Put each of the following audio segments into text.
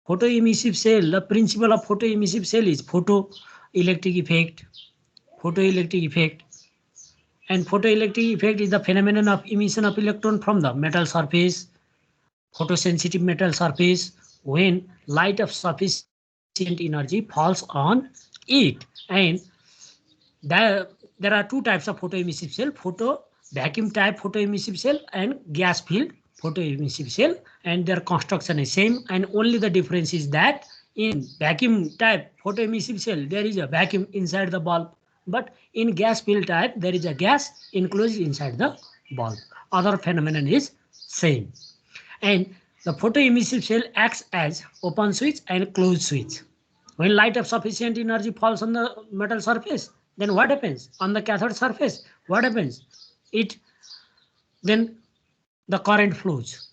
Photoemissive cell, the principle of photoemissive cell is photoelectric effect. Photoelectric effect. And photoelectric effect is the phenomenon of emission of electron from the metal surface, photosensitive metal surface, when light of sufficient energy falls on it. And there are two types of photoemissive cell: photo vacuum type photoemissive cell and gas filled photoemissive cell, and their construction is same, and only the difference is that in vacuum type photoemissive cell there is a vacuum inside the bulb, but in gas filled type there is a gas enclosed inside the bulb. Other phenomenon is same. And the photoemissive cell acts as open switch and closed switch. When light of sufficient energy falls on the metal surface, then what happens? On the cathode surface, what happens? Then the current flows.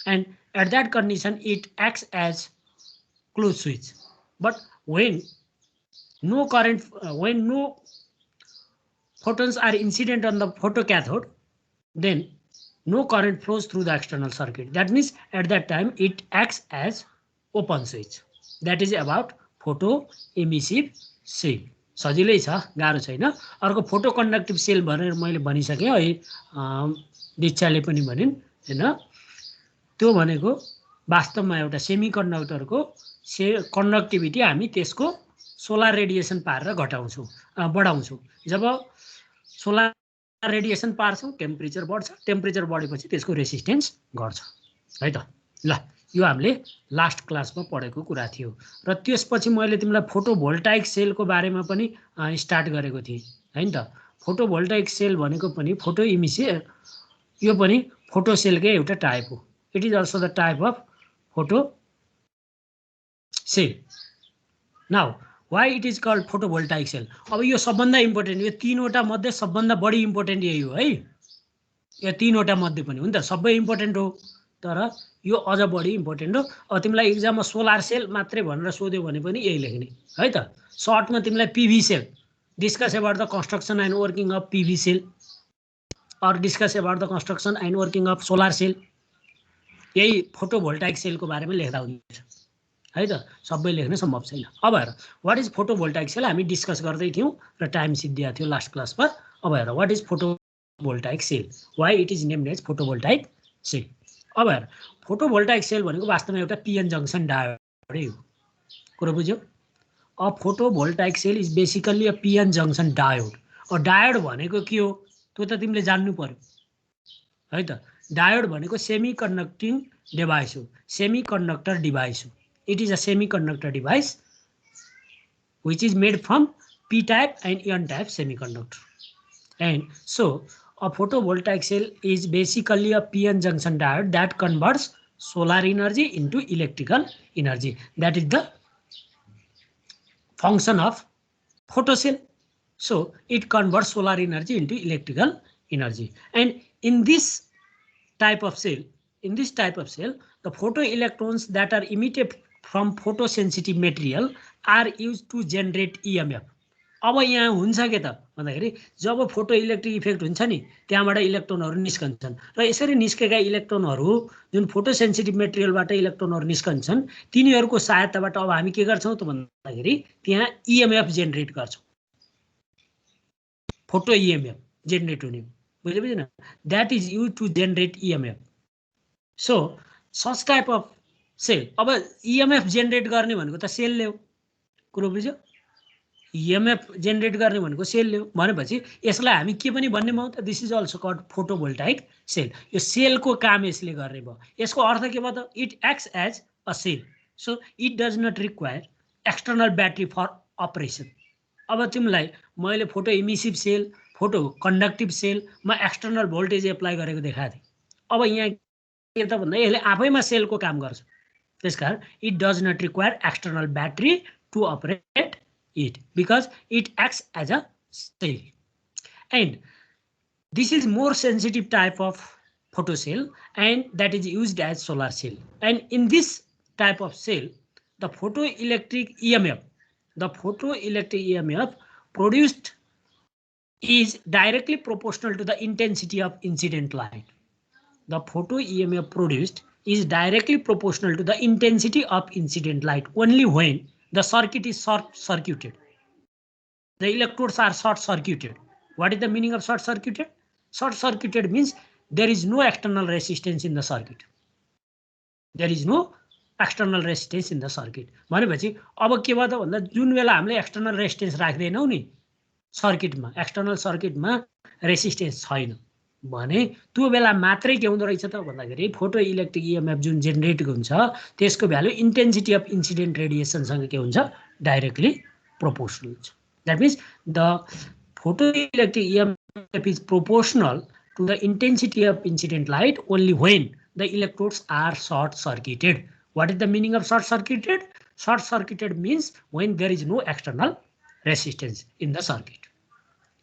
And at that condition, it acts as closed switch. But when no current, when no photons are incident on the photocathode, then no current flows through the external circuit. That means at that time it acts as open switch. That is about photoemissive cell. सजिलै छ, गाह्रो छैन। अर्को फोटोकन्डक्टिभ sale भनेर मैले भनिसकेँ है, दीक्षाले पनि भनिन् हैन। त्यो भनेको वास्तवमा एउटा सेमिकन्डक्टरको कन्डक्टिभिटी हामी त्यसको सोलर रेडिएसन पारेर घटाउँछौँ, बढाउँछौँ। जब सोलर रेडिएसन पार्छौँ टेम्परेचर बढ्छ, टेम्परेचर बढेपछि त्यसको रेसिस्टेन्स घट्छ है त। ल, यो हामीले लास्ट क्लासमा पढेको कुरा थियो। र त्यसपछि मैले तिमीलाई फोटोभोल्टाइक सेलको बारेमा पनि स्टार्ट गरेको थिएँ हैन त। फोटोभोल्टाइक सेल भनेको पनि फोटोइमिसिभ, यो पनि फोटो सेलकै एउटा टाइप हो। It is also the type of photo cell. Now why it is called photovoltaic cell? अब यो सबभन्दा इम्पोर्टेन्ट, यो तीनवटा मध्ये सबभन्दा बढी इम्पोर्टेन्ट यही हो है। यो तीनवटा मध्ये पनि हो नि त, सबै इम्पोर्टेन्ट हो, तर यो अझ बढी इम्पोर्टेन्ट हो। अब तिमीलाई एक्जाममा सोलर सेल मात्रै भनेर सोध्यो भने पनि यही लेख्ने है त। सर्टमा तिमीलाई PV cell, discuss about the construction and working of PV cell, or discuss about the construction and working of solar cell, यही फोटोभोल्टाइक सेलको बारेमा लेख्दा हुन्छ है त। सबै लेख्न सम्भव छैन। अब हेर, वाट इज फोटोभोल्टाइक सेल हामी डिस्कस गर्दै थियौँ र टाइम सिद्धिएको थियो लास्ट क्लासमा। अब हेर, what is photovoltaic cell, why it is named as photovoltaic cell. अब हेर, फोटोभोल्टाइक सेल भनेको वास्तवमा एउटा पिएन जङ्सन डायोडै हो। कुरो बुझ्यौ? A photovoltaic cell is basically a PN junction diode. अब डायोड भनेको के हो त्यो त तिमीले जान्नु पर्यो है त। डायोड भनेको सेमी कन्डक्टिङ डिभाइस हो, सेमी कन्डक्टर डिभाइस हो। It is a semi conductor device which is made from p-type and n-type semiconductor. And so a photovoltaic cell is basically a p-n junction diode that converts solar energy into electrical energy. That is the function of photocell. So it converts solar energy into electrical energy. And in this type of cell, the photoelectrons that are emitted from photosensitive material are used to generate EMF. अब यहाँ हुन्छ के त भन्दाखेरि जब photo electric effect हुन्छ नि त्यहाँबाट इलेक्ट्रोनहरू निस्कन्छन् र यसरी निस्केका इलेक्ट्रोनहरू जुन फोटोसेन्सिटिभ मेटेरियलबाट इलेक्ट्रोनहरू निस्कन्छन् तिनीहरूको सहायताबाट अब हामी के गर्छौँ त भन्दाखेरि त्यहाँ EMF जेनेरेट गर्छौँ, फोटो EMF जेनेरेट हुने, बुझ्दैन? That is use to generate EMF. So such type of cell, अब EMF जेनेरेट गर्ने भनेको त सेलले हो, कुरो बुझ्यो? EMF जेनेरेट गर्ने भनेको सेलले हो भनेपछि यसलाई हामी के पनि भन्ने भयौँ त, this is also called photovoltaic cell. यो सेलको काम यसले गर्ने भयो। यसको अर्थ के भयो त? It acts as a cell, so it does not require external battery for operation. अब तिमीलाई मैले photo emissive cell, photo conductive सेलमा एक्सटर्नल भोल्टेज एप्लाई गरेको देखाएको थिएँ। अब यहाँ के त भन्दा यसले आफैमा सेलको काम गर्छ, त्यसकारण it does not require external battery to operate it because it acts as a cell. And this is more sensitive type of photocell and that is used as solar cell. And in this type of cell the photoelectric EMF produced is directly proportional to the intensity of incident light. The photo EMF produced is directly proportional to the intensity of incident light only when the circuit is short circuited. The electrodes are short circuited. What is the meaning of short circuited? Short circuited means there is no external resistance in the circuit. There is no external resistance in the circuit. भनेपछि अब के भयो त भन्दा जुन बेला हामीले external resistance राख्दैनौ नि सर्किटमा, एक्सटर्नल सर्किटमा रेजिस्टेन्स छैन भने त्यो बेला मात्रै के हुँदो रहेछ त भन्दाखेरि फोटो इलेक्ट्रिक इएमएफ जुन जेनेरेट हुन्छ त्यसको भ्यालु इन्टेन्सिटी अफ इन्सिडेन्ट रेडिएसनसँग के हुन्छ डाइरेक्टली प्रोपोर्सनल हुन्छ. That means the photoelectric EMF is proportional to the intensity of incident light only when the electrodes are short circuited. What is the meaning of short circuited? Short circuited means when there is no external resistance in the circuit.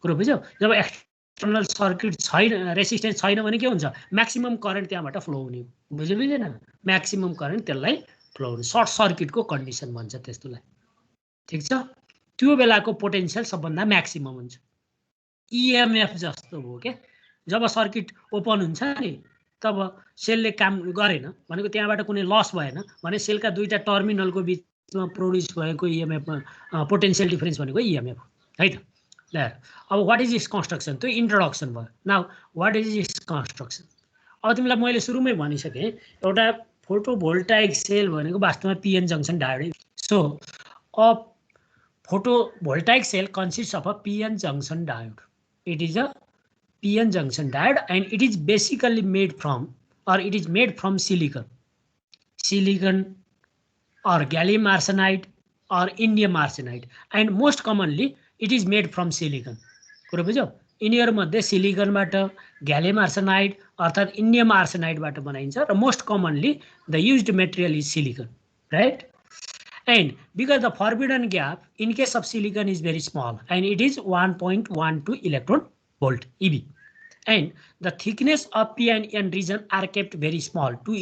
कुरो बुझ्यौ? जब external circuit छैन, resistance छैन भने के हुन्छ? Maximum current त्यहाँबाट flow हुने. बुझ्यो बुझेन? म्याक्सिमम करेन्ट त्यसलाई फ्लो हुने. सर्ट सर्किटको कन्डिसन भन्छ त्यस्तोलाई. ठीक छ? त्यो बेलाको पोटेन्शियल सबभन्दा म्याक्सिमम हुन्छ. इएमएफ जस्तो हो के. जब सर्किट ओपन हुन्छ नि तब सेलले काम गरेन भनेको त्यहाँबाट कुनै लस भएन भने सेलका दुईटा टर्मिनलको बीचमा प्रोड्युस भएको इएमएफ पोटेन्शियल डिफरेन्स भनेको इएमएफ है त. ल अब व्हाट इज इट्स कन्स्ट्रक्सन? त्यो इन्ट्रोडक्सन भयो. Now what is it's construction? अब तिमीलाई मैले सुरुमै भनिसकेँ एउटा फोटोभोल्टाइक सेल भनेको वास्तवमा PN junction diode. So a photovoltaic cell consists of a PN junction diode. It is a PN junction diode and it is basically made from silicon. Silicon or gallium arsenide or indium arsenide and most commonly it is made from silicon. कुरो बुझ्यौ? यिनीहरु मध्ये सिलिकनबाट ग्यालियम arsenide अर्थात इन्डियम आर्सेनाइडबाट बनाइन्छ र most commonly the used material is silicon, right? And because the forbidden gap in case of silicon is very small and it is 1.12 electron volt EV and the thickness of P and N region are kept very small to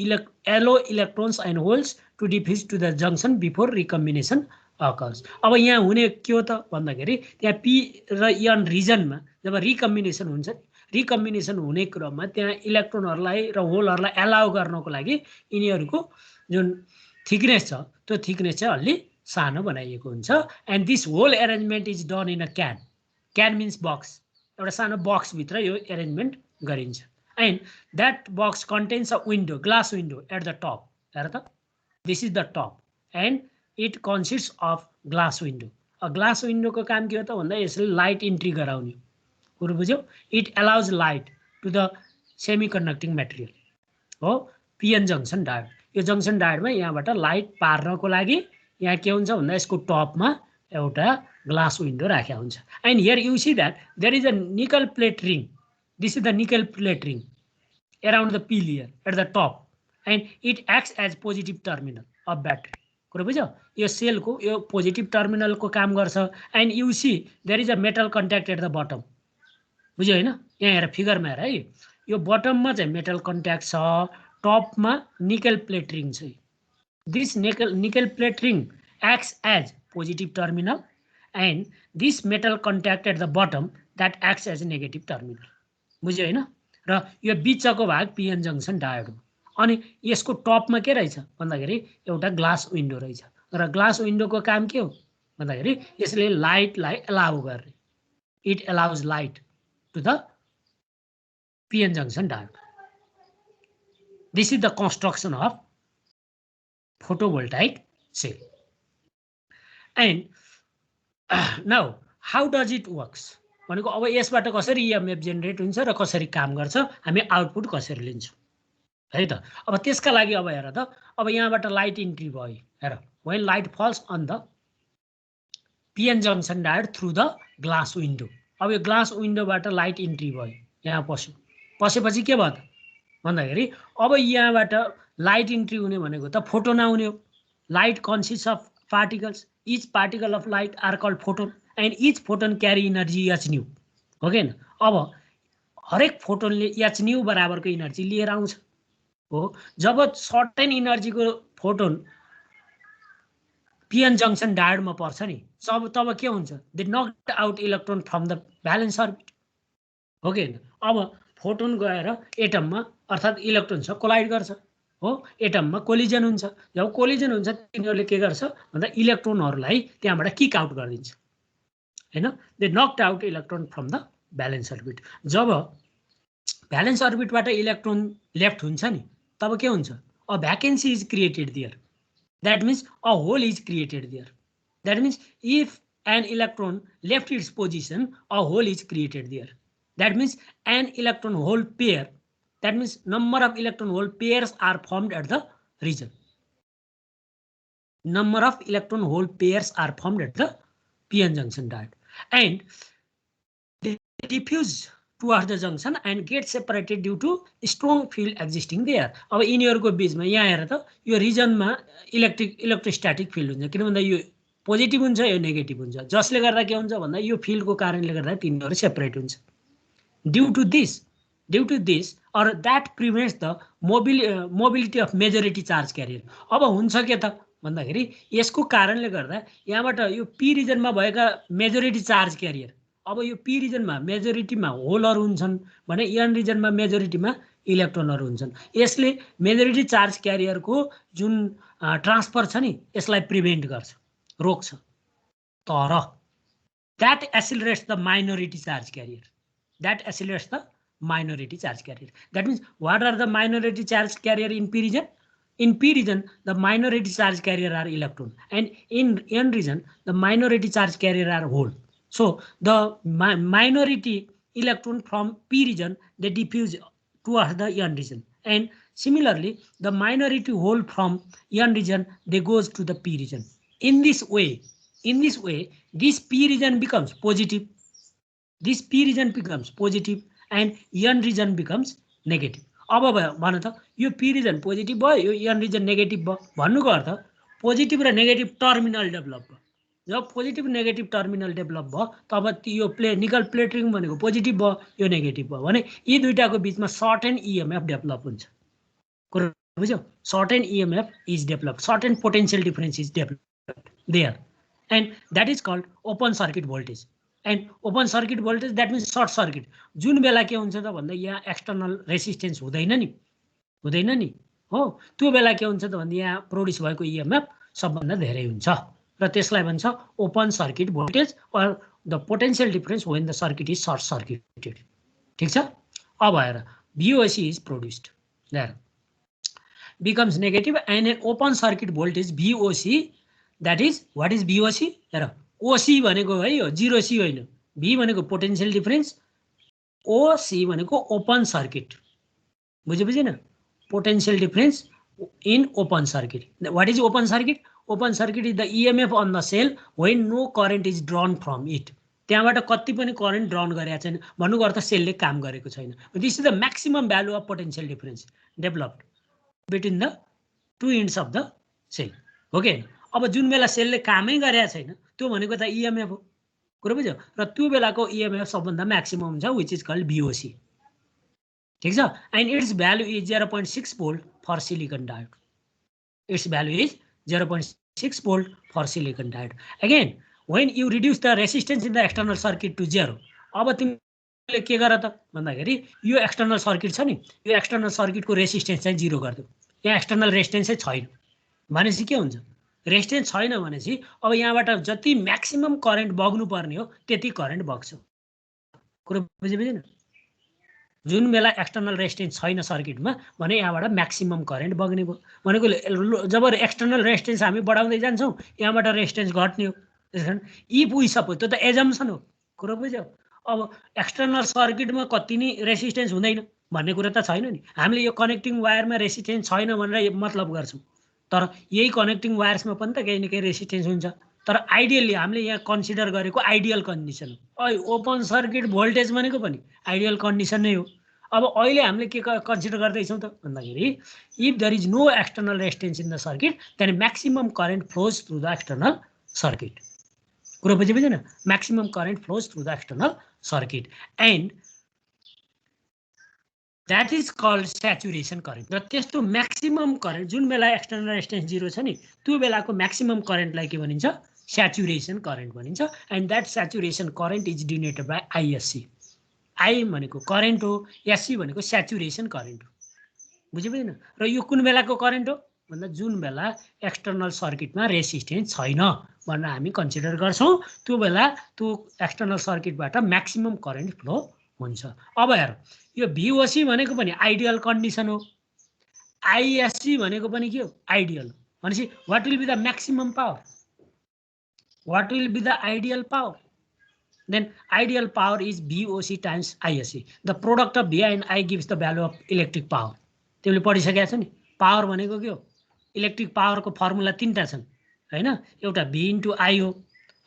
allow electrons and holes to diffuse to the junction before recombination occurs. अब यहाँ हुने के हो त भन्दाखेरि त्यहाँ P र N रिजनमा जब recombination हुन्छ रिकम्बिनेसन हुने क्रममा त्यहाँ इलेक्ट्रोनहरुलाई र होलहरुलाई अलाउ गर्नको लागि यिनीहरुको जुन थिकनेस छ त्यो थिकनेस चाहिँ अलि सानो बनाइएको हुन्छ. And this whole arrangement is done in a can. Can means box. एउटा सानो बक्स भित्र यो एरेन्जमेन्ट गरिन्छ. And that box contains a window, glass window at the top. हेर त, this is the top and it consist of glass window. Glass विन्डोको काम के हो त भन्दा यसले लाइट इन्ट्री गराउने. कुरो बुझ्यौ? It allows light to the semi conducting material हो पिएन जङ्सन डायोड. यो जङ्सन डायोडमा यहाँबाट लाइट पार्नको लागि यहाँ के हुन्छ भन्दा यसको टपमा एउटा ग्लास विन्डो राखेको हुन्छ. And here you see that there is a nickel plate ring. This is the nickel plate ring around the P layer at the top and it acts as positive terminal of battery. कुरो बुझ्यौ? यो सेलको यो positive टर्मिनलको काम गर्छ. And you see there is a metal contact at the bottom. बुझ्यो होइन? यहाँ हेर फिगरमा हेर है, यो बटममा चाहिँ मेटल कन्ट्याक्ट छ, टपमा निकल प्लेट रिङ छ. This nickel plate ring acts as positive terminal and this metal contact at the bottom that acts as negative terminal. बुझ्यो होइन? र यो बिचको भाग पिएन जङ्सन डायोड हो. अनि यसको टपमा के रहेछ भन्दाखेरि एउटा ग्लास विन्डो रहेछ. र ग्लास विन्डोको काम के हो भन्दाखेरि यसले लाइटलाई अलाउ गर्ने. It allows light to the PN junction diode. This is the construction of photovoltaic cell. And now how does it works? भनेको अब यसबाट कसरी इएमएफ जेनेरेट हुन्छ र कसरी काम गर्छ, हामी आउटपुट कसरी लिन्छौँ है त. अब त्यसका लागि अब हेर त, अब यहाँबाट लाइट इन्ट्री भयो. हेर, when light falls on the PN junction diode through the glass window. अब यो ग्लास विन्डोबाट लाइट इन्ट्री भयो, यहाँ पस्यो. पसेपछि के भयो त भन्दाखेरि अब यहाँबाट लाइट इन्ट्री हुने भनेको त फोटोन आउने हो. Light consist of particles. Each particle of light are called photon and each photon carry energy H nu हो कि होइन? अब हरेक फोटोनले एच न्यू बराबरको इनर्जी लिएर आउँछ हो. जब सर्टेन इनर्जीको फोटोन पिएन जङ्सन डायोडमा पर्छ नि तब के हुन्छ? They knocked out electron from the valence orbit हो कि होइन? अब फोटोन गएर एटममा अर्थात् इलेक्ट्रोनसँग कोलाइड गर्छ हो एटममा कोलिजन हुन्छ जब कोलिजन हुन्छ तिनीहरूले के गर्छ भन्दा इलेक्ट्रोनहरूलाई त्यहाँबाट किक आउट गरिदिन्छ हैन they knocked out electron from the valence orbit जब भ्यालेन्स अर्बिटबाट इलेक्ट्रोन लेफ्ट हुन्छ नि तब के हुन्छ a vacancy is created there that means a hole is created there that means if an electron left its position a hole is created there that means an electron hole pair that means number of electron hole pairs are formed at the region number of electron hole pairs are formed at the p-n junction diode and they diffuse towards the junction and get separated due to strong field existing there अब यिनीहरुको बीचमा यहाँ हेर त यो रिजनमा electrostatic field हुन्छ किन भन्दा यो पोजिटिभ हुन्छ यो नेगेटिभ हुन्छ जसले गर्दा के हुन्छ भन्दा यो फिल्डको कारणले गर्दा तिनीहरु सेपरेट हुन्छ due to this or that prevents the mobility of majority charge carrier अब हुन्छ के त भन्दाखेरि यसको कारणले गर्दा यहाँबाट यो पी रिजनमा भएका मेजोरिटी चार्ज क्यारियर अब यो पी रिजनमा मेजोरिटीमा होलहरु हुन्छन् भने एन रिजनमा मेजोरिटीमा इलेक्ट्रोनहरु हुन्छन् यसले मेजोरिटी चार्ज क्यारियरको जुन ट्रान्सफर छ नि यसलाई प्रिभेन्ट गर्छ रोक्छ तर that accelerates the minority charge carrier that means what are the minority charge carrier in p region the minority charge carrier are electron and in n region the minority charge carrier are hole so the minority electron from p region they diffuse towards the n region and similarly the minority hole from n region they goes to the p region in this way this p region becomes positive and n region becomes negative अब भन त यो p region positive भयो यो n region negative भयो भन्नुको अर्थ positive र negative terminal develop भयो जब पोजिटिभ नेगेटिभ टर्मिनल डेभलप भयो तब यो निकल प्लेट रिङ भनेको पोजिटिभ भयो यो नेगेटिभ भयो भने यी दुईटाको बीचमा सर्ट एन्ड ईएमएफ डेभलप हुन्छ कुरा बुझ्यौ short and EMF is develop short and potential difference is develop there and that is called open circuit voltage and open circuit voltage that means short circuit जुन बेला के हुन्छ त भन्दा यहाँ एक्सटर्नल रेसिस्टेन्स हुँदैन नि हो त्यो बेला के हुन्छ त भन्दा यहाँ प्रोड्युस भएको ईएमएफ सबभन्दा धेरै हुन्छ र त्यसलाई भन्छ open circuit voltage or the potential difference when the circuit is short circuited ठीक छ अब हेर VOC is produced there becomes negative and an open circuit voltage VOC that is what is VOC हेर OC भनेको है यो 0C होइन V भनेको पोटेन्शियल डिफरेन्स OC भनेको ओपन सर्किट बुझेन potential difference in open circuit what is open circuit is the EMF on the cell when no current is drawn from it त्यहाँबाट कति पनि करेन्ट ड्रन गरेको छैन भन्नुको अर्थ सेलले काम गरेको छैन this is the maximum value of potential difference developed between the two ends of the cell हो के अब जुन बेला सेलले कामै गरेको छैन त्यो भनेको त EMF हो कुरा बुझ्यौ र त्यो बेलाको EMF सबभन्दा म्याक्सिमम हुन्छ व्हिच इज कल्ड VOC ठीक छ and its value is 0.6 volt for silicon diode its value is 0.6 volt for silicon diode again when you reduce the resistance in the external circuit to 0 अब तिमीले के गर त भन्दाखेरि यो एक्सटर्नल सर्किट छ नि यो एक्सटर्नल सर्किटको रेसिस्टेन्स चाहिँ 0 गर्दियौ यहाँ एक्सटर्नल रेजिस्टेन्सै छैन भनेपछि के हुन्छ रेजिस्टेन्स छैन भनेपछि अब यहाँबाट जति म्याक्सिमम करेन्ट बग्नु पर्ने हो त्यति करेन्ट बग्छ कुरा बुझेन जुन बेला एक्सटर्नल रेजिस्टेन्स छैन सर्किटमा भने यहाँबाट म्याक्सिमम करेन्ट बग्ने भयो भनेको जब एक्सटर्नल रेजिस्टेन्स हामी बढाउँदै जान्छौँ यहाँबाट रेजिस्टेन्स घट्ने हो त्यसकारण इफ वी सपोज त्यो त एजम्सन हो कुरा बुझ्यौ अब एक्सटर्नल सर्किटमा कति नै रेसिस्टेन्स हुँदैन भन्ने कुरा त छैन नि हामीले यो कनेक्टिङ वायरमा रेसिस्टेन्स छैन भनेर मतलब गर्छौँ तर यही कनेक्टिङ वायर्समा पनि त केही न केही रेसिस्टेन्स हुन्छ तर आइडियली हामीले यहाँ कन्सिडर गरेको आइडियल कन्डिसन हो ओपन सर्किट भोल्टेज भनेको पनि आइडियल कन्डिसन नै हो अब अहिले हामीले के कन्सिडर गर्दैछौँ त भन्दाखेरि if there is no external resistance in the circuit then maximum current flows through the external circuit कुरा बुझेन maximum current flows through the external circuit and that is called saturation current र त्यस्तो maximum current जुन बेला external resistance 0 छ नि त्यो बेलाको म्याक्सिमम करेन्टलाई के भनिन्छ स्याचुरेसन करेन्ट भनिन्छ and that saturation current is denoted by ISC I भनेको करेन्ट हो SC भनेको स्याचुरेसन करेन्ट हो बुझ्यो बुझेन? र यो कुन बेलाको करेन्ट हो भन्दा जुन बेला एक्सटर्नल सर्किटमा रेसिस्टेन्स छैन भनेर हामी कन्सिडर गर्छौँ। त्यो बेला त्यो एक्सटर्नल सर्किटबाट म्याक्सिमम करेन्ट फ्लो हुन्छ। अब हेर, यो VOC भनेको पनि आइडियल कन्डिसन हो, ISC भनेको पनि के हो, आइडियल। भनेपछि what will be the maximum power, what will be the ideal power? Then ideal power is VOC times ISC. The product of VI and I gives the value of electric power. तिमीले पढिसकेका छौ नि, power भनेको के हो? Electric पावरको formula तीनटा छन् हैन? एउटा V * I हो,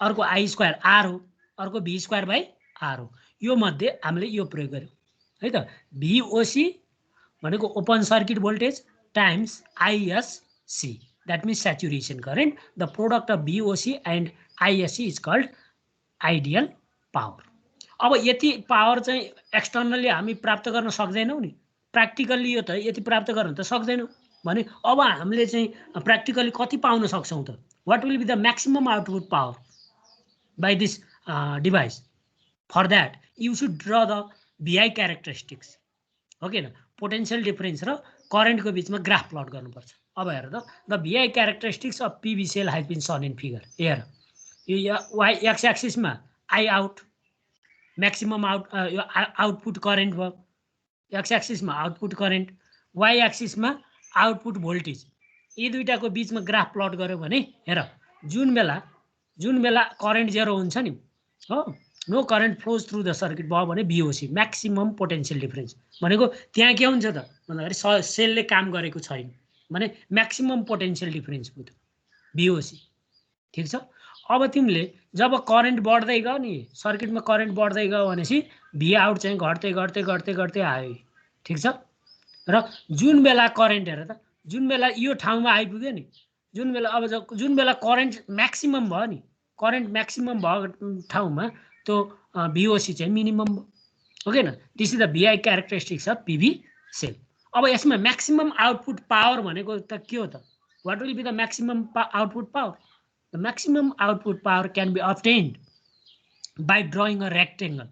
अर्को I² R हो, अर्को V²/R हो। यो मध्ये हामीले यो प्रयोग गर्यौं है त। VOC भनेको open circuit voltage times ISC, that means saturation current. The product of VOC and ISC is called ideal power. अब यति पावर चाहिँ एक्सटर्नली हामी प्राप्त गर्न सक्दैनौँ नि, प्र्याक्टिकल्ली यो त यति प्राप्त गर्न त सक्दैनौँ भने अब हामीले चाहिँ प्र्याक्टिकली कति पाउन सक्छौँ त? What will be the maximum output power by this device? For that you should draw the VI characteristics, हो कि न? पोटेन्सियल डिफरेन्स र करेन्टको बिचमा ग्राफ प्लट गर्नुपर्छ। अब हेर त, the VI characteristics of PV cell has been shown in figure. हेर, यो एक्स एक्सिसमा I out maximum output current भयो, एक्स एक्सिसमा आउटपुट करेन्ट, वाइ एक्सिसमा आउटपुट भोल्टेज। यी दुईटाको बिचमा ग्राफ प्लट गर्यो भने हेर, जुन बेला करेन्ट जेरो हुन्छ नि, हो, no current flows through the circuit भयो भने VOC म्याक्सिमम पोटेन्सियल डिफरेन्स भनेको त्यहाँ के हुन्छ त भन्दाखेरि सेलले काम गरेको छैन भने म्याक्सिमम पोटेन्सियल डिफरेन्स भयो VOC। ठिक छ? अब तिमीले जब करेन्ट बढ्दै गयो नि, सर्किटमा करेन्ट बढ्दै गयो भनेपछि V आउट चाहिँ घट्दै घट्दै घट्दै घट्दै आयो। ठिक छ? र जुन बेला करेन्ट हेर त, जुन बेला यो ठाउँमा आइपुग्यो नि, जुन बेला करेन्ट म्याक्सिमम भयो नि, करेन्ट म्याक्सिमम भएको ठाउँमा त्यो VOC चाहिँ मिनिमम भयो, हो कि न? This is the VI characteristics of PV cell. अब यसमा म्याक्सिमम आउटपुट पावर भनेको त के हो त? What will be the maximum output power? The maximum output power can be obtained by drawing a rectangle.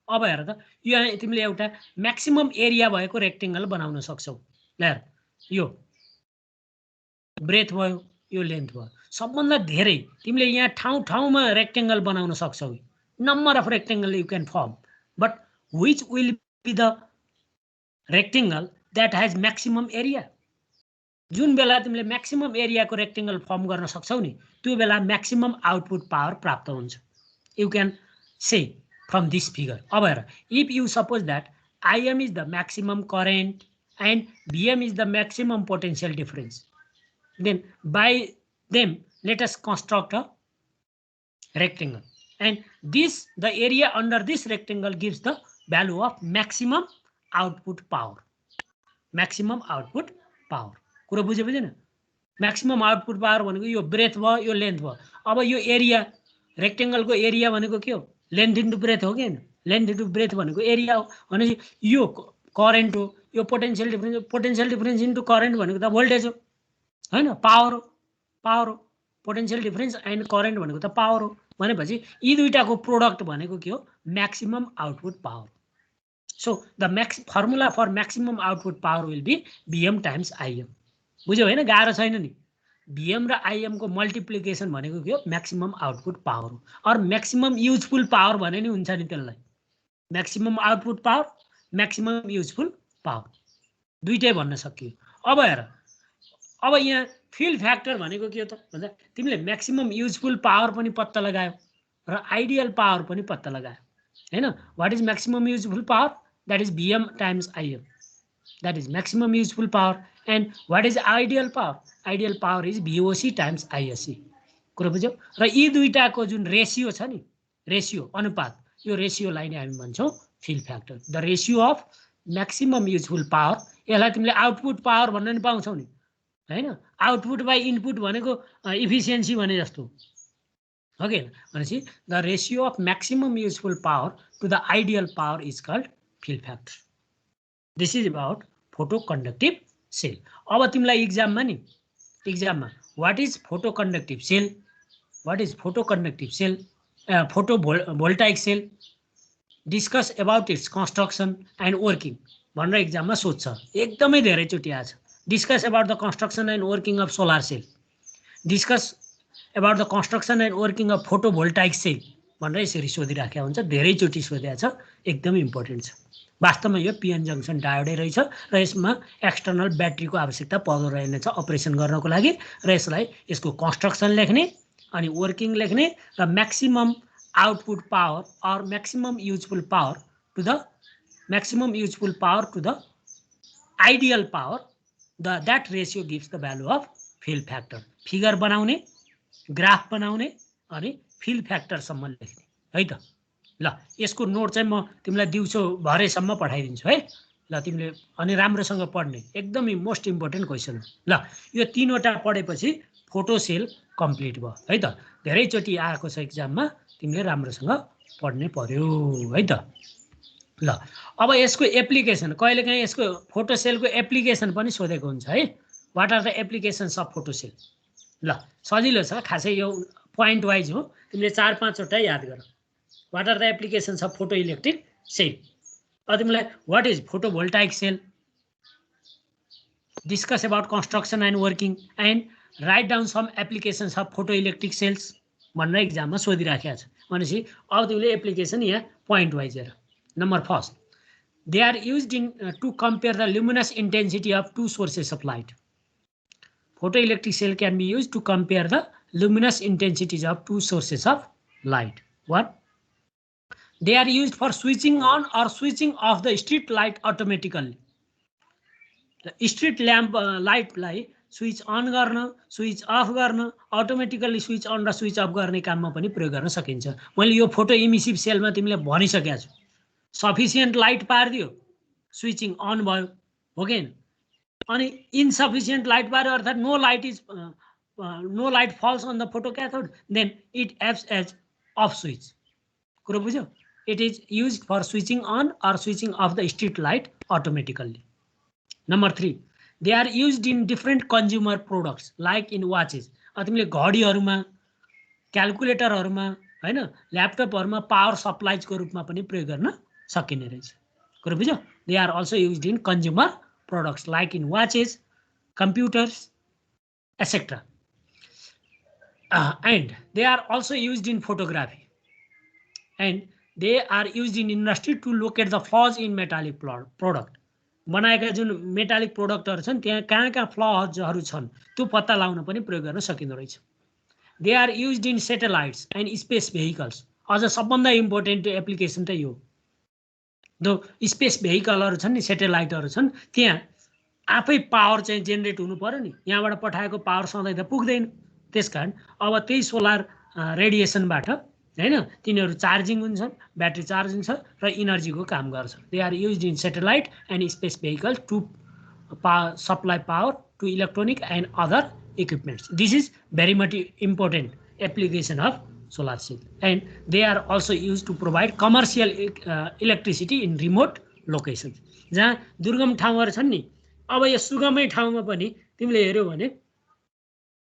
अब हेर त, यो तिमीले एउटा म्याक्सिमम एरिया भएको रेक्टेंगल बनाउन सक्छौ। हेर, यो ब्रेथ भयो, यो लेन्थ भयो, सबभन्दा धेरै तिमीले यहाँ ठाउँमा रेक्टेंगल बनाउन सक्छौ। Number of rectangle you can form, but which will be the rectangle that has maximum area? जुन बेला तिमीले म्याक्सिमम एरियाको रेक्टेंगल फर्म गर्न सक्छौ नि, त्यो बेला म्याक्सिमम आउटपुट पावर प्राप्त हुन्छ। You can say from this figure. अब हेर, if you suppose that IM is the maximum current and VM is the maximum potential difference, then by them let us construct a rectangle, and the area under this rectangle gives the value of maximum output power. Maximum output power. कुरा बुझ्यो बुझेन? Maximum output power भनेको यो breath भयो, यो length भयो। अब यो एरिया, रेक्टेंगलको एरिया भनेको के हो? लेन्थ इन्टु ब्रेथ हो कि हैन? लेन्थ इन्टु ब्रेथ भनेको एरिया हो। भनेपछि यो करेन्ट हो, यो पोटेन्शियल डिफरेन्स इन्टु करेन्ट भनेको त भोल्टेज हो हैन? पावर हो। पोटेन्शियल डिफरेन्स एन्ड करेन्ट भनेको त पावर हो। भनेपछि यी दुईटाको प्रोडक्ट भनेको के हो? Maximum output power. So the formula for maximum output power will be VM times IM। बुझ्यौ हैन? गाह्रो छैन नि। VM र IM को मल्टिप्लिकेसन भनेको के हो? म्याक्सिमम आउटपुट पावर हो। और म्याक्सिमम युजफुल पावर भने नि हुन्छ नि त्यसलाई। Maximum output power, maximum useful power दुईटै भन्न सकियो। अब हेर, अब यहाँ फिल फ्याक्टर भनेको के हो त भन्दा तिमीले म्याक्सिमम युजफुल पावर पनि पत्ता लगायो र आइडियल पावर पनि पत्ता लगायो हैन? What is maximum useful power? That is VM times IM, that is maximum useful power. And what is ideal power? Ideal power is VOC times ISC। कुरा बुझ्यौ? र यी दुईटाको जुन रेसियो छ नि, रेसियो अनुपात, यो रेसियोलाई नै हामी भन्छौँ fill factor. The ratio of maximum useful power, यसलाई तिमीले आउटपुट पावर भन्न नि पाउँछौ नि हैन? आउटपुट बाई इनपुट भनेको इफिसियन्सी भने जस्तो हो कि? भनेपछि the ratio of maximum useful power to the ideal power is called fill factor. This is about photoconductive cell. अब तिमीलाई इक्जाममा what is photoconductive cell, what is photoconductive cell, photovoltaic cell, discuss about it's construction and working. भनेर एक्जाममा सोध्छ, एकदमै धेरैचोटि आछ। Discuss about the construction and working of solar cell, discuss about the construction and working of photovoltaic cell भनेर यसरी सोधिराखेको हुन्छ, धेरैचोटि सोधेको छ, एकदमै इम्पोर्टेन्ट छ। वास्तवमा यो पिएन जङ्सन डायोडै रहेछ र यसमा एक्सटर्नल ब्याट्रीको आवश्यकता पर्दो रहेनछ अपरेसन गर्नको लागि, र यसलाई यसको कन्स्ट्रक्सन लेख्ने अनि वर्किङ लेख्ने र maximum output power or maximum useful power to the ideal power that ratio gives the value of fill factor. Figure बनाउने, ग्राफ बनाउने अनि फिल फ्याक्टरसम्म लेख्ने है त। ल यसको नोट चाहिँ म तिमीलाई दिउँसो भरेसम्म पठाइदिन्छु है। ल तिमीले अनि राम्रोसँग पढ्ने, एकदमै मोस्ट इम्पोर्टेन्ट क्वेसन हो। ल यो तीनवटा पढेपछि फोटो सेल कम्प्लिट भयो है त। धेरैचोटि आएको छ एक्जाममा, तिमीले राम्रोसँग पढ्नै पर्यो है त। ल अब यसको एप्लिकेसन, कहिलेकाहीँ यसको फोटो सेलको एप्लिकेसन पनि सोधेको हुन्छ है। What are the applications of photo cell? ल सजिलो छ, खासै यो पोइन्ट वाइज हो, तिमीले 4-5 वटा याद गर। What are the applications of photoelectric cell? अब तिमीलाई what is photovoltaic cell, discuss about construction and working and write down some applications of photoelectric cells भनेर एक्जाममा सोधिराखेको छ। भनेपछि अब तिमीले एप्लिकेसन यहाँ पोइन्ट वाइज हेर। Number first, they are used in to compare the luminous intensity of two sources of light. Photo electric cell can be used to compare the luminous intensities of two sources of light. 1. They are used for switching on or switching off the street light automatically. The street lamp light लाई switch on गर्न, switch off गर्न, automatically switch on र switch off गर्ने काममा पनि प्रयोग गर्न सकिन्छ। मैले यो फोटो इमिसिभ सेलमा तिमीले भनिसकेको छु, सफिसियन्ट लाइट पारिदियो स्विचिङ अन भयो, हो कि? अनि इनसफिसियन्ट लाइट पार्यो अर्थात् no light falls on the photocathode, then it acts as of switch. कुरो बुझ्यो? It is use for switching on or switching off the street light automatically. Number 3, they are use in different consumer products like in watches. तिमीले घडीहरूमा, क्यालकुलेटरहरूमा होइन, ल्यापटपहरूमा power सप्लाइजको रूपमा पनि प्रयोग गर्न सकिने रहेछ। कुरो बुझ्यो? They are also use in consumer products like in watches, computers, etc. And they are also used in photography, and they are used in industry to locate the flaws in metallic product. बनाएका जुन metallic प्रोडक्टहरु छन् त्यहाँ कहाँ फ्लजहरु छन् त्यो पत्ता लगाउन पनि प्रयोग गर्न सकिँदो रहेछ। They are used in satellites and space vehicles. अझ सबभन्दा इम्पोर्टेन्ट एप्लिकेसन त यो। जो स्पेस भेहिकलहरु छन् नि, सैटेलाइटहरु छन्, त्यहाँ आफै पावर चाहिँ जेनेरेट हुनु पर्यो नि, यहाँबाट पठाएको पावर सधैँ त पुग्दैन। त्यसकारण अब त्यही सोलर रेडिएसनबाट हैन तिनीहरु चार्जिङ हुन्छन्, ब्याट्री चार्ज हुन्छ र इनर्जीको काम गर्छ। They are used in satellite and space vehicle to supply power to electronic and other equipments. This is very much important application of solar cell, and they are also used to provide commercial electricity in remote locations. जहाँ दुर्गम ठाउँहरु छन् नि, अब यो सुगमै ठाउँमा पनि तिमीले हेर्यौ भने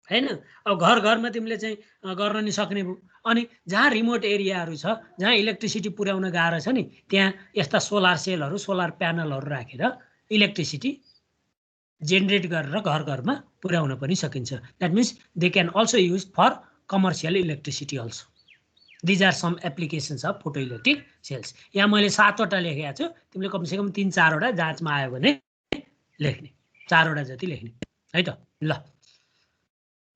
हैन, अब घर घरमा तिमीले चाहिँ गर्न नि सक्ने भो। अनि जहाँ रिमोट एरियाहरु छ, जहाँ इलेक्ट्रिसिटी पुर्याउन गाह्रो छ नि, त्यहाँ यस्ता सोलर सेलहरु, सोलर प्यानलहरु राखेर इलेक्ट्रिसिटी जेनेरेट गरेर घर घरमा पुर्याउन पनि सकिन्छ। That means they can also use for commercial electricity also. These are some applications of photoelectric cells. यहाँ मैले 7 वटा लेखेको छु, तिमीले कमसेकम 3-4 वटा जाँचमा आयो भने लेख्ने, 4 वटा जति लेख्ने है त। ल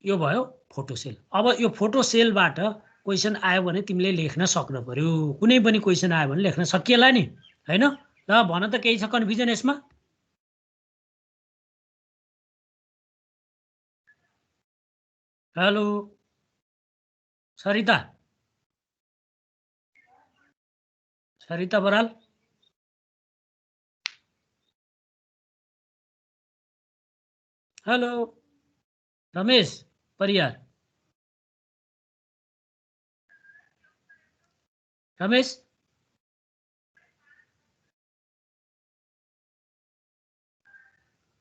यो भयो फोटो सेल। अब यो फोटो सेलबाट क्वेशन आयो भने तिमीले लेख्न सक्नु पर्यो। कुनै पनि क्वेशन आयो भने लेख्न सकिएला नि, हैन? ल भन त केही छ कन्फ्युजन यसमा? हेलो सरिता, सरिता बराल, हेलो रमेश परियार, रमेश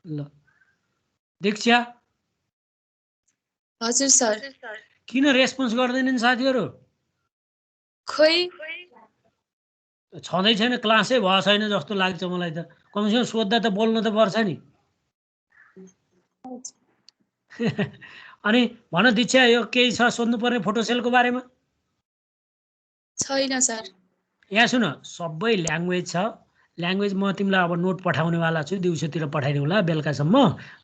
ल दीक्षा, हजुर सर। किन रेस्पोन्स गर्दैनन् साथीहरु? खोइ छँदै छैन, क्लासै भयो छैन जस्तो लाग्छ मलाई त। कमसेकम सोध्दा त बोल्नु त पर्छ नि। अनि भन दीक्षा, यो केही छ सोध्नुपर्ने फोटोसेलको बारेमा? छैन सर। यहाँ सुन, सबै ल्याङ्ग्वेज छ। ल्याङ्ग्वेज म तिमीलाई अब नोट पठाउनेवाला छु, दिउँसोतिर पठाइदिउँला बेलुकासम्म।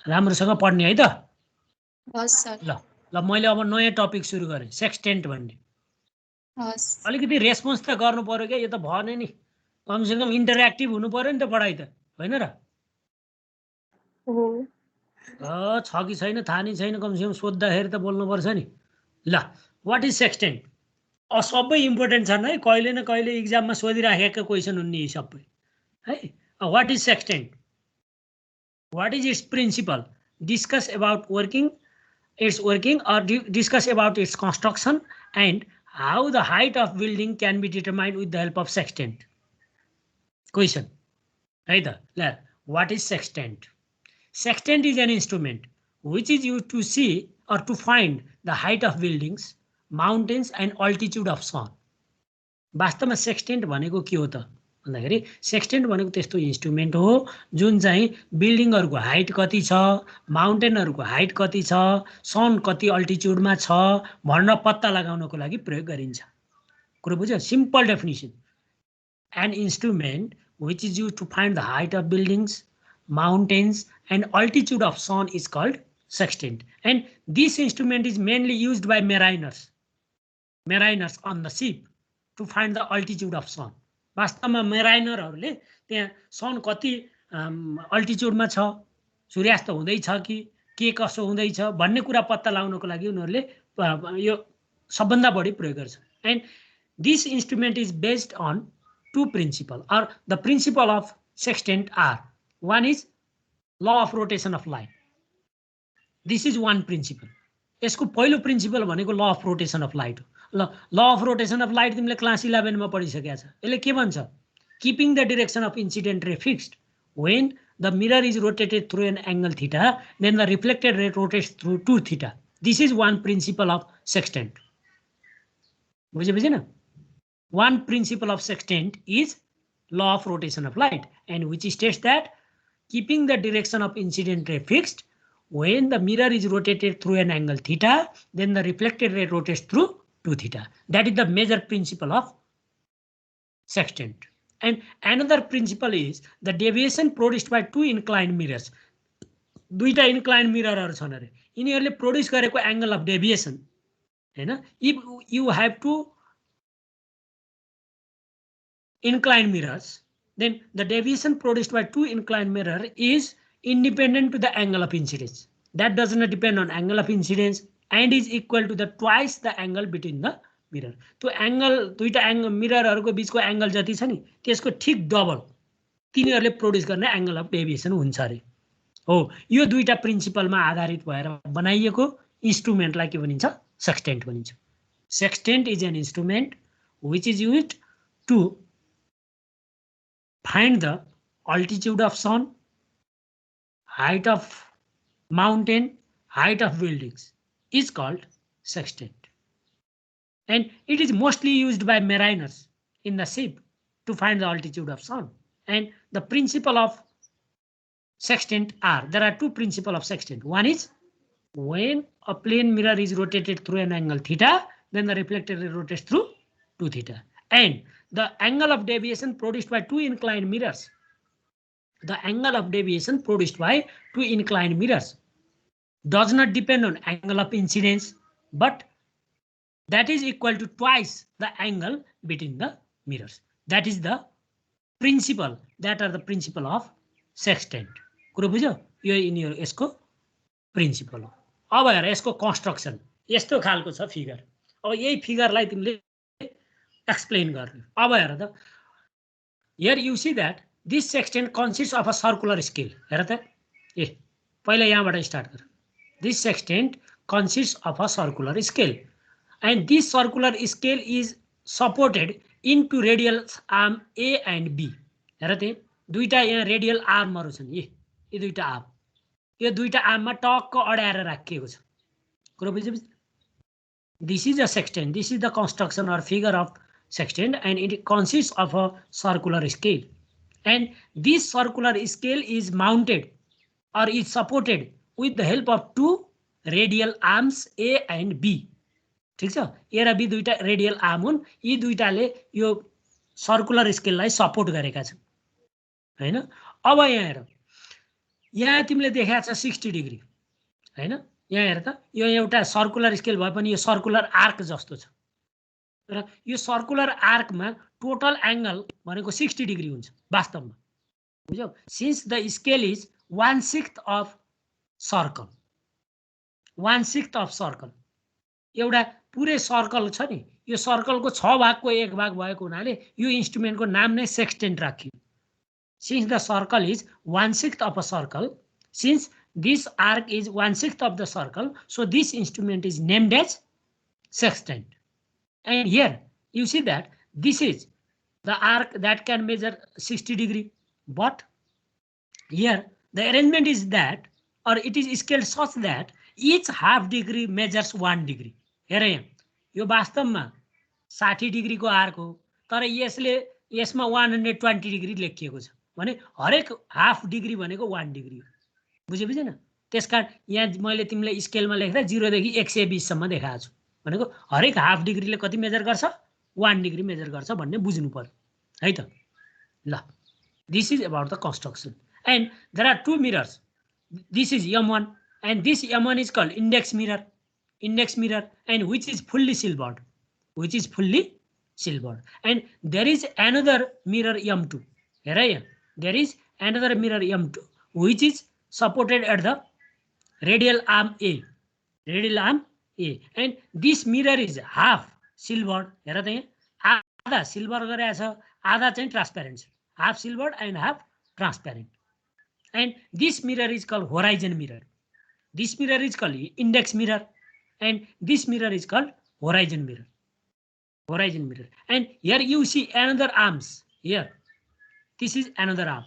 राम्रोसँग पढ्ने है त? हस् सर। ल ल, मैले अब नयाँ टपिक सुरु गरेँ, सेक्सटेन्ट भन्ने। हस्। अलिकति रेस्पोन्स त गर्नु पर्यो क्या, यो त भएन नि। कमसेकम इन्टरेक्टिभ हुनु पर्यो नि त पढाइ त, होइन र? छ कि छैन थाहा नै छैन, कमसेकम सोद्धाखेरि त बोल्नुपर्छ नि। ल, वाट इज सेक्सटेन्ट? सबै इम्पोर्टेन्ट छन् है, कहिले न कहिले इक्जाममा सोधिराखेका क्वेसन हुन् नि सबै है। What is sextant? What is its principle? Discuss about its working or discuss about its construction and how the height of building can be determined with the help of sextant. Question. Right? What is sextant? Sextant is an instrument which is used to see or to find the height of buildings, mountains and altitude of sun. वास्तवमा सेक्सटेन्ट भनेको के हो त भन्दाखेरि सेक्सटेन्ट भनेको त्यस्तो instrument हो जुन चाहिँ बिल्डिङहरूको हाइट कति छ, माउन्टेनहरूको हाइट कति छ, सन कति अल्टिट्युडमा छ भन्न पत्ता लगाउनको लागि प्रयोग गरिन्छ। कुरो बुझ्यो? Simple definition, an instrument which is used to find the height of buildings, mountains and altitude of sun is called sextant. And this instrument is mainly used by mariners on the ship to find the altitude of sun. वास्तवमा मेराइनरहरूले त्यहाँ सन कति अल्टिट्युडमा छ, सूर्यास्त हुँदैछ कि के कसो हुँदैछ भन्ने कुरा पत्ता लगाउनको लागि उनीहरूले यो सबभन्दा बढी प्रयोग गर्छ। And this instrument is based on two principles, or the principle of sextant are, one is law of rotation of light. This is one principle. यसको पहिलो प्रिन्सिपल भनेको law of rotation of light हो। ल, law of rotation of light तिमीले class 11 मा पढिसकेका छ। यसले के भन्छ? Keeping the direction of incident ray fixed, when the mirror is rotated through an angle theta, then the reflected ray rotates through 2 theta. This is one principle of sextant. बुझेन? One principle of sextant is law of rotation of light, and which states that keeping the direction of incident ray fixed, when the mirror is rotated through an angle theta, then the reflected ray rotates through 2 theta. That is the major principle of sextant. And another principle is the deviation produced by two inclined mirrors. दुईटा inclined mirror छन् अरे, यिनीहरूले produce गरेको angle of deviation हैन, if you have to inclined mirrors, then the deviation produced by two inclined mirror is independent to the angle of incidence. That does not depend on angle of incidence and is equal to the twice the angle between the mirror. तो angle दुईटा angle मिररहरुको बीचको angle जति छ नि त्यसको ठीक double तिनीहरुले produce गर्ने angle of deviation हुन्छ अरे। हो, यो दुईटा प्रिन्सिपलमा आधारित भएर बनाइएको इन्स्ट्रुमेन्टलाई के भनिन्छ? सेक्सटेन्ट भनिन्छ। Sextant is an instrument which is used to find the altitude of sun, height of mountain, height of buildings is called sextant. And it is mostly used by mariners in the ship to find the altitude of sun. And the principle of sextant are, there are two principles of sextant. One is when a plane mirror is rotated through an angle theta, then the reflected ray rotates through 2 theta. And the angle of deviation produced by two inclined mirrors. The angle of deviation produced by two inclined mirrors does not depend on angle of incidence, but that is equal to twice the angle between the mirrors. That is the principle. That are the principle of sextant. कुरो बुझ्यो? यो यिनीहरु यसको principal हो। अब हेर यसको construction यस्तो खालको छ फिगर। अब यही फिगरलाई तिमीले explain garnu. अब हेर त, here you see that this sextant consists of a circular scale. हेर त, ए पहिला यहाँबाट स्टार्ट गर। This sextant consists of a circular scale, and this circular scale is supported into radial arm A and B. हेर त, दुईटा यहाँ radial आर्महरु छन्, यो दुईटा आर्म, यो दुईटा आर्ममा टक्क अड्याएर राखिएको छ। कुरो बुझ्यो? This is a sextant. This is the construction or figure of sextant, and it consists of a circular scale, and this circular scale is mounted or is supported with the help of two radial arms A and B. ठीक छ, A र B दुईटा radial arm हुन्, यी दुईटाले यो circular स्केललाई support गरेका छन् हैन। अब यहाँ हेर, यहाँ तिमीले देखाएको छ 60 डिग्री हैन, यहाँ हेर त, यो एउटा सर्कुलर स्केल भए पनि यो सर्कुलर आर्क जस्तो छ, र यो सर्कुलर आर्कमा टोटल एंगल भनेको 60 डिग्री हुन्छ वास्तवमा, बुझ्यौ। Since the scale is 1/6 of circle, 1/6 of circle, एउटा पुरै सर्कल छ नि, यो सर्कलको 6 भागको 1 भाग भएको हुनाले यो इन्स्ट्रुमेन्टको नाम नै सेक्स्टेन्ट राखियो। Since the circle is 1/6 of a circle, since this arc is 1/6 of the circle, so this instrument is named as sextant. And here you see that this is the arc that can measure 60 degree, but here the arrangement is that, or it is scaled such that each half degree measures 1 degree. हेर यहाँ यो वास्तवमा 60 degree को arc हो, तर यसले यसमा 120 degree लेखिएको छ भने हरेक हाफ डिग्री भनेको 1 डिग्री हो, बुझे बुझेन। त्यसकारण यहाँ मैले तिमीलाई स्केलमा लेख्दा 0 देखि 120 सम्म देखाएको छु भनेको हरेक हाफ डिग्रीले कति मेजर गर्छ, 1 डिग्री मेजर गर्छ भन्ने बुझ्नु पर्यो है त। ल, this is about the construction, and there are two mirrors, this is M1 and this M1 is called index mirror, and which is fully silvered, and there is another mirror M2. Here there is another mirror M2 which is supported at the radial arm A, and this mirror is half silvered. हेर त यहाँ आधा silver गरेको छ, आधा चाहिँ transparent छ, half silvered and half transparent, and this mirror is called horizon mirror. This mirror is called index mirror, and this mirror is called horizon mirror. And here you see another arms. Here, this is another arm,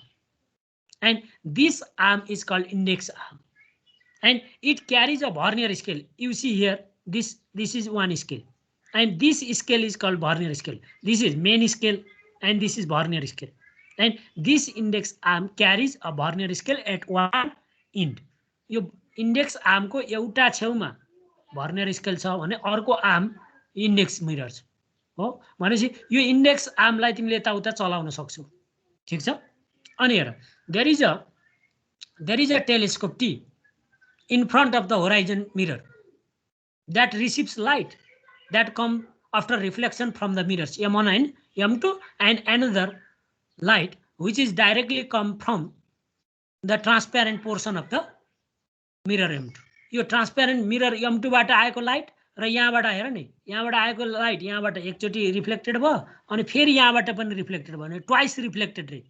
and this arm is called index arm, and it carries a vernier scale. You see here, this is one scale, and this scale is called vernier scale. This is main scale, and this is vernier scale, and this index arm carries a vernier scale at one end. यो index arm को एउटा छेउमा vernier scale छ भने अर्को arm index mirror छ हो भनेपछि यो इंडेक्स आर्मलाई तिमीले यताउता चलाउन सक्छौ, ठीक छ। अनि हेर, there is a telescope T in front of the horizon mirror that receives light that come after reflection from the mirrors M1 and M2, and another light which is directly come from the transparent portion of the mirror M2. यो transparent mirror M2 बाट आएको light र यहाँबाट हेर नि, यहाँबाट आएको light यहाँबाट एकचोटी रिफ्लेक्टेड भयो अनि फेरि यहाँबाट पनि रिफ्लेक्टेड भयो, ट्वाइस रिफ्लेक्टेड रे।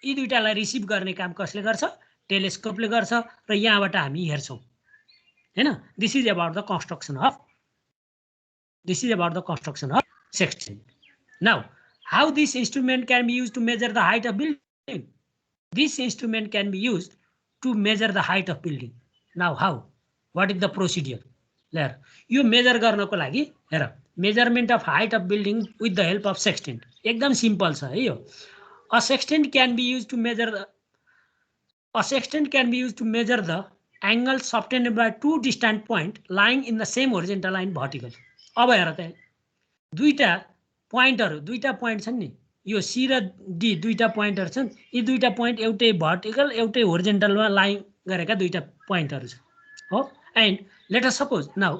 यी दुईटालाई रिसिभ गर्ने काम कसले गर्छ, टेलिस्कोपले गर्छ, र यहाँबाट हामी हेर्छौं हैन। This is about the construction of sextant. Now how this instrument can be used to measure the height of building. This instrument can be used to measure the height of building. Now how? What is the procedure? There. You measure गर्नको लागि हेर, measurement of height of building with the help of sextant. एकदम simple छ है यो। A sextant can be used to measure the angle subtended by two distant points lying in the same horizontal line vertical. अब हेर त दुईटा point छन् नि, यो C र D दुईटा पोइन्टहरु छन्, यी दुईटा पोइन्ट एउटै भर्टिकल एउटै होरिजोन्टलमा लाइन गरेका दुईटा पोइन्टहरु छन् हो। And let us suppose now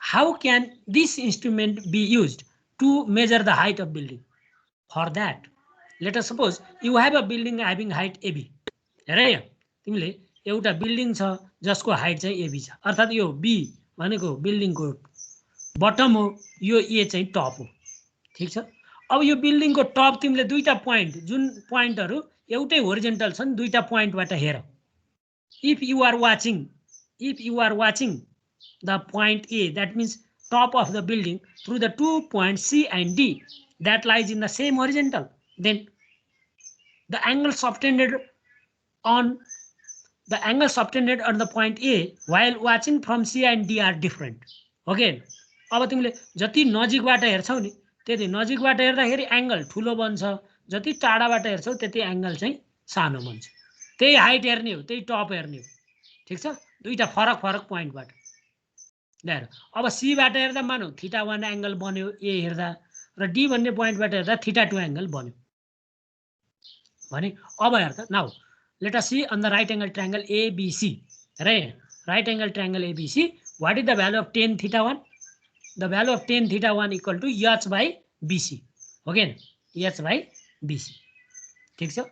how can this instrument be used to measure the height of building. For that let us suppose you have a building having height AB। हेर यहाँ तिमीले एउटा बिल्डिङ छ जसको हाइट चाहिँ AB छ, अर्थात् यो B भनेको बिल्डिङको बटम हो, यो A चाहिँ टप हो, ठीक छ। अब यो बिल्डिङ को टप तिमीले दुईटा पोइन्ट, जुन पोइन्टहरु एउटै होरिजोन्टल छन्, दुईटा पोइन्टबाट हेर। If you are watching the point A, that means top of the building, through the 2 points C and D that lies in the same horizontal, then the angle subtended on the point A while watching from C and D are different. Okay, अब तिमीले जति नजिकबाट हेर्छौ नि त्यति नजिकबाट हेर्दाखेरि angle ठुलो बन्छ, जति टाढाबाट हेर्छौ त्यति एंगल चाहिँ सानो बन्छ। त्यही हाइट हेर्ने हो, त्यही टप हेर्ने हो, ठीक छ। दुईटा फरक फरक पोइन्टबाट हेर। अब सी बाट हेर्दा मानौ θ1 एंगल बन्यो ए हेर्दा, र डी भन्ने पोइन्टबाट हेर्दा θ2 एंगल बन्यो भने अब हेर त। Now let us see on the right angle triangle ABC, right angle triangle ABC, what is the value of tan θ1? The value of tan θ1 equal to h by BC, okay न, h by BC, ठीक छ।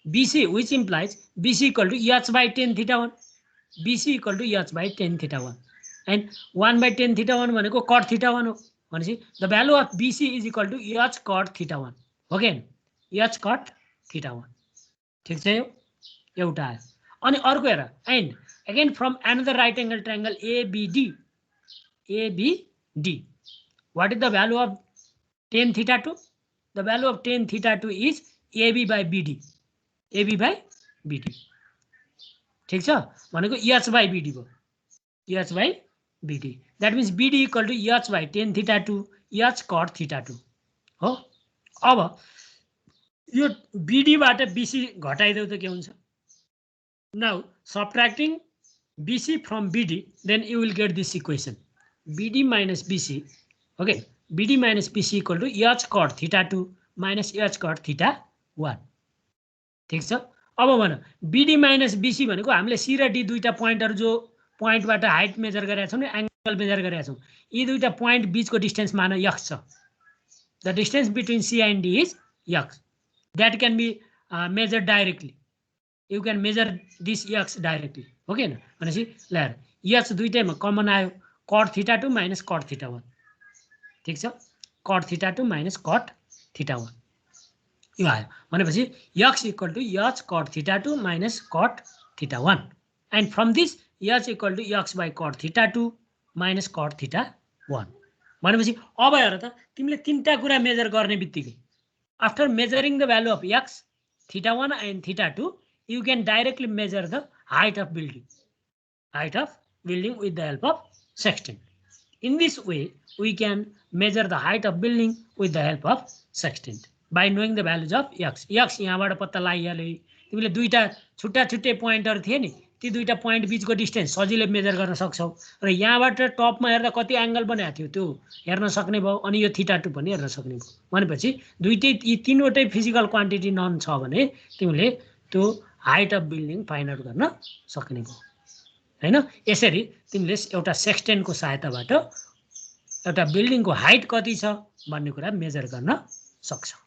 BC which implies BC equal to h by tan θ1, BC equal to h by tan θ1, and 1 by tan θ1 भनेको cot θ1 हो भनेपछि the value of BC is equal to h cot θ1, okay न, h cot θ1, ठीक छ। यो एउटा आयो। अनि अर्को हेर, and again from another right angle triangle ABD, what is the value of tan θ2? the value of tan θ2 is AB by BD, AB by BD, ठीक छ। भनेको h by BD भयो, h by BD, that means BD equal to h by tan θ2 h cot θ2 हो। अब यो BD बाट BC घटाइदेऊ त के हुन्छ? Now subtracting BC from BD, then you will get this equation, BD minus BC, okay, BD minus BC equal to h cot θ2 minus h cot θ1, ठीक छ। अब भन BD minus BC भनेको हामीले C र D दुईटा पोइन्टहरु जो पोइन्टबाट हाइट मेजर गरेका छौं नि, एंगल मेजर गरेका छौं, यी दुईटा पोइन्ट बीचको डिस्टेन्स मान x छ। The distance between C and D is x, that can be measured directly, you can measure this x directly, okay न। भनेपछि ल हेर h दुईटैमा कमन आयो, cot θ2 minus cot θ1, ठीक छ, cot θ2 minus cot θ1 यो आयो। भनेपछि x equal to h cot θ2 minus cot θ1, and from this h equal to x by cot θ2 minus cot θ1। भनेपछि अब हेर त, तिमीले तीनटा कुरा मेजर गर्ने बित्तिकै, after measuring the value of x, θ1 and θ2, you can directly measure the height of building, with the help of sextant. In this way we can measure the height of building with the help of sextant by knowing the values of x. x यहाँबाट पत्ता लगाइहाल्यो, तिमीले दुईटा छुट्टा छुट्टै पोइन्टहरु थिए नि, ती दुईटा पोइन्ट बीचको डिस्टेन्स सजिलै मेजर गर्न सक्छौ, र यहाँबाट टपमा हेर्दा कति एंगल बनेको थियो त्यो हेर्न सक्ने भयो, अनि यो θ2 पनि हेर्न सक्ने भयो। भनेपछि दुईटै यी तीनवटै फिजिकल क्वान्टिटी नन छ भने तिमीले त्यो height of building find out गर्न सक्ने भयो हैन। यसरी तिमीले एउटा सेक्सटेन्टको सहायताबाट एउटा बिल्डिङको हाइट कति छ भन्ने कुरा मेजर गर्न सक्छौ।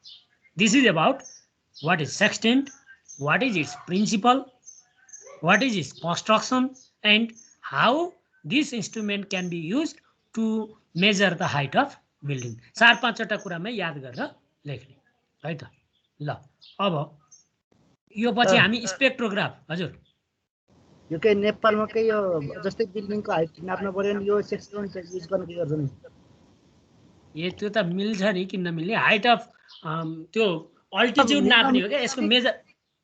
This is about what is sextant, what is its principle, what is its construction, and how this instrument can be used to measure the height of building। 4-5 कुरामा याद गरेर लेख्ने है त। ल अब यो पछि हामी स्पेक्ट्रोग्राफ, हजुर यो के नेपालमा के यो जस्तै बिल्डिङको हाइट नाप्न पर्यो नि, यो सेक्सन युज गर्न के गर्छ नि? यो त्यो त मिल्छ नि, किन नमिल्ने? हाइट अफ त्यो अल्टिट्युड नाप्ने हो क्या,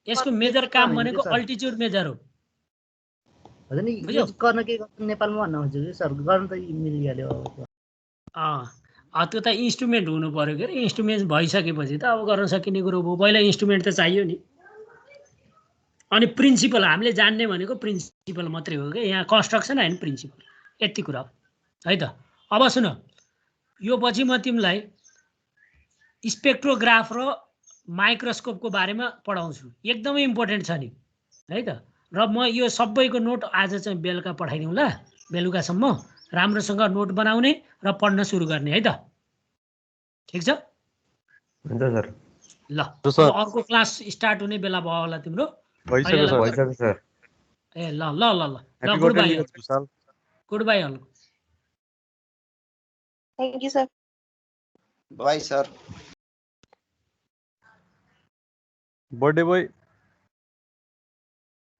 यसको मेजर काम भनेको अल्टिट्युड मेजर हो। हजुर नि, युज गर्न के गर्छ नेपालमा भन्न खोजेको कि सर, गर्न त मिलिहाल्यो। त्यो त इन्स्ट्रुमेन्ट हुनु पर्यो के, इन्स्ट्रुमेन्ट भइसकेपछि त अब गर्न सकिने कुरो भयो, पहिला इन्स्ट्रुमेन्ट त चाहियो नि। अनि प्रिन्सिपल हामीले जान्ने भनेको प्रिन्सिपल मात्रै हो के, यहाँ कन्स्ट्रक्सन हैन प्रिन्सिपल, यति कुरा है त। अब सुन, यो पछि म तिमीलाई स्पेक्ट्रोग्राफ र माइक्रोस्कोपको बारेमा पढाउँछु, एकदमै इम्पोर्टेन्ट छ नि है त। र म यो सबैको नोट आज चाहिँ बेलुका पठाइदिउँ ल, बेलुकासम्म राम्रोसँग नोट बनाउने र पढ्न सुरु गर्ने है त, ठीक छ? हुन्छ सर। ल अर्को क्लास स्टार्ट हुने बेला भयो होला तिम्रो? भइसक्यो सर। ए ल ल ल ल ल, good bye, good bye all. Thank you sir. Bye sir. Birthday boy.